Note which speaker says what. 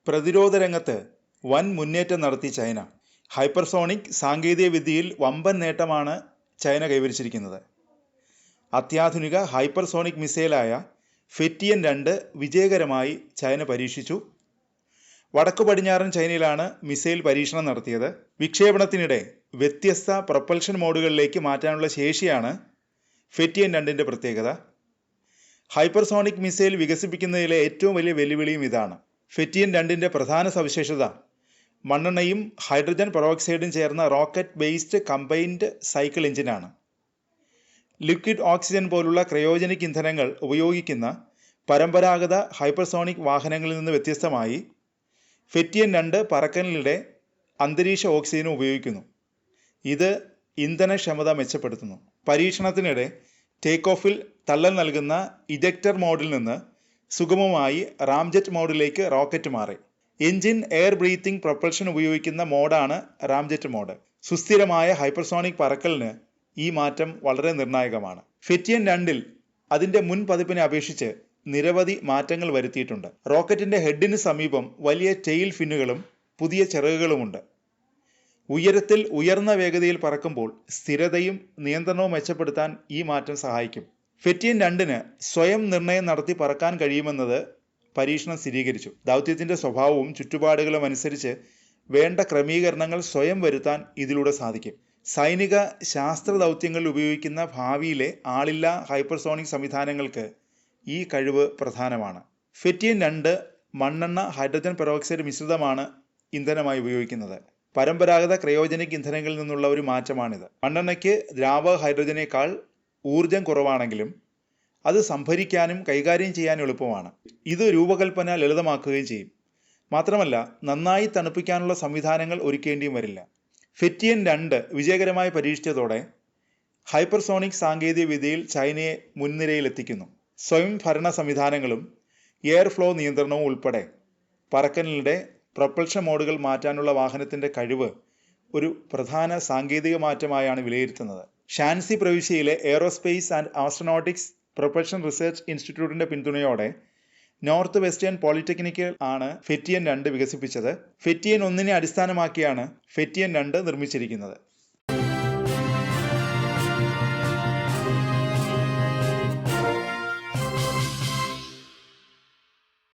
Speaker 1: പ്രതിരോധ രംഗത്ത് വൻ മുന്നേറ്റം നടത്തി ചൈന. ഹൈപ്പർസോണിക് സാങ്കേതിക വിദ്യയിൽ വമ്പൻ നേട്ടമാണ് ചൈന കൈവരിച്ചിരിക്കുന്നത്. അത്യാധുനിക ഹൈപ്പർസോണിക് മിസൈലായ ഫെറ്റിയൻ 2 വിജയകരമായി ചൈന പരീക്ഷിച്ചു. വടക്കു പടിഞ്ഞാറൻ ചൈനയിലാണ് മിസൈൽ പരീക്ഷണം നടത്തിയത്. വിക്ഷേപണത്തിനിടെ വ്യത്യസ്ത പ്രൊപ്പൽഷൻ മോഡുകളിലേക്ക് മാറ്റാനുള്ള ശേഷിയാണ് ഫെറ്റിയൻ 2ന്റെ പ്രത്യേകത. ഹൈപ്പർസോണിക് മിസൈൽ വികസിപ്പിക്കുന്നതിലെ ഏറ്റവും വലിയ വെല്ലുവിളിയും ഇതാണ്. ഫെറ്റിയൻ 2ന്റെ പ്രധാന സവിശേഷത മണ്ണെണ്ണയും ഹൈഡ്രജൻ പെറോക്സൈഡും ചേർന്ന റോക്കറ്റ് ബേസ്ഡ് കമ്പൈൻഡ് സൈക്കിൾ എഞ്ചിനാണ്. ലിക്വിഡ് ഓക്സിജൻ പോലുള്ള ക്രയോജനിക് ഇന്ധനങ്ങൾ ഉപയോഗിക്കുന്ന പരമ്പരാഗത ഹൈപ്പർസോണിക് വാഹനങ്ങളിൽ നിന്ന് വ്യത്യസ്തമായി ഫെറ്റിയൻ 2 പറക്കലിനിടെ അന്തരീക്ഷ ഓക്സിജനും ഉപയോഗിക്കുന്നു. ഇത് ഇന്ധനക്ഷമത മെച്ചപ്പെടുത്തുന്നു. പരീക്ഷണത്തിനിടെ ടേക്ക് ഓഫിൽ തള്ളൽ നൽകുന്ന ഇജക്ടർ മോഡിൽ നിന്ന് സുഗമമായി റാംജെറ്റ് മോഡിലേക്ക് റോക്കറ്റ് മാറി. എഞ്ചിൻ എയർ ബ്രീത്തിങ് പ്രൊപ്പൽഷൻ ഉപയോഗിക്കുന്ന മോഡാണ് റാംജെറ്റ് മോഡ്. സുസ്ഥിരമായ ഹൈപ്പർസോണിക് പറക്കലിന് ഈ മാറ്റം വളരെ നിർണായകമാണ്. ഫെറ്റിയൻ 2 അതിൻ്റെ മുൻ പതിപ്പിനെ അപേക്ഷിച്ച് നിരവധി മാറ്റങ്ങൾ വരുത്തിയിട്ടുണ്ട്. റോക്കറ്റിന്റെ ഹെഡിന് സമീപം വലിയ ടെയിൽ ഫിന്നുകളും പുതിയ ചിറകുകളുമുണ്ട്. ഉയരത്തിൽ ഉയർന്ന വേഗതയിൽ പറക്കുമ്പോൾ സ്ഥിരതയും നിയന്ത്രണവും മെച്ചപ്പെടുത്താൻ ഈ മാറ്റം സഹായിക്കും. ഫെറ്റിയൻ 2ന് സ്വയം നിർണയം നടത്തി പറക്കാൻ കഴിയുമെന്നത് പരീക്ഷണം സ്ഥിരീകരിച്ചു. ദൗത്യത്തിന്റെ സ്വഭാവവും ചുറ്റുപാടുകളും അനുസരിച്ച് വേണ്ട ക്രമീകരണങ്ങൾ സ്വയം വരുത്താൻ ഇതിലൂടെ സാധിക്കും. സൈനിക ശാസ്ത്ര ദൗത്യങ്ങളിൽ ഉപയോഗിക്കുന്ന ഭാവിയിലെ ആളില്ലാ ഹൈപ്പർസോണിക് സംവിധാനങ്ങൾക്ക് ഈ കഴിവ് പ്രധാനമാണ്. ഫെറ്റിയൻ 2 മണ്ണെണ്ണ ഹൈഡ്രജൻ പെറോക്സൈഡ് മിശ്രിതമാണ് ഇന്ധനമായി ഉപയോഗിക്കുന്നത്. പരമ്പരാഗത ക്രയോജനിക് ഇന്ധനങ്ങളിൽ നിന്നുള്ള ഒരു മാറ്റമാണിത്. മണ്ണെണ്ണയ്ക്ക് ദ്രാവക ഹൈഡ്രജനേക്കാൾ ഊർജം കുറവാണെങ്കിലും അത് സംഭരിക്കാനും കൈകാര്യം ചെയ്യാനും എളുപ്പമാണ്. ഇത് രൂപകൽപ്പന ലളിതമാക്കുകയും ചെയ്യും. മാത്രമല്ല നന്നായി തണുപ്പിക്കാനുള്ള സംവിധാനങ്ങൾ ഒരുക്കേണ്ടിയും വരില്ല. ഫെറ്റിയൻ 2 വിജയകരമായി പരീക്ഷിച്ചതോടെ ഹൈപ്പർസോണിക് സാങ്കേതിക വിദ്യയിൽ ചൈനയെ മുൻനിരയിലെത്തിക്കുന്നു. സ്വയം ഭരണ സംവിധാനങ്ങളും എയർ ഫ്ലോ നിയന്ത്രണവും ഉൾപ്പെടെ പറക്കലിനിടെ പ്രൊപ്പൽഷൻ മോഡുകൾ മാറ്റാനുള്ള വാഹനത്തിന്റെ കഴിവ് ഒരു പ്രധാന സാങ്കേതിക മാറ്റമായാണ് വിലയിരുത്തുന്നത്. ഷാൻസി പ്രവിശ്യയിലെ aerospace and astronautics propulsion research ഇൻസ്റ്റിറ്റ്യൂട്ടിന്റെ പിന്തുണയോടെ നോർത്ത് വെസ്റ്റേൺ പോളിടെക്നിക്കിൽ ആണ് ഫെറ്റിയൻ 2 വികസിപ്പിച്ചത്. ഫെറ്റിയൻ 1നെ അടിസ്ഥാനമാക്കിയാണ് ഫെറ്റിയൻ 2 നിർമ്മിച്ചിരിക്കുന്നത്.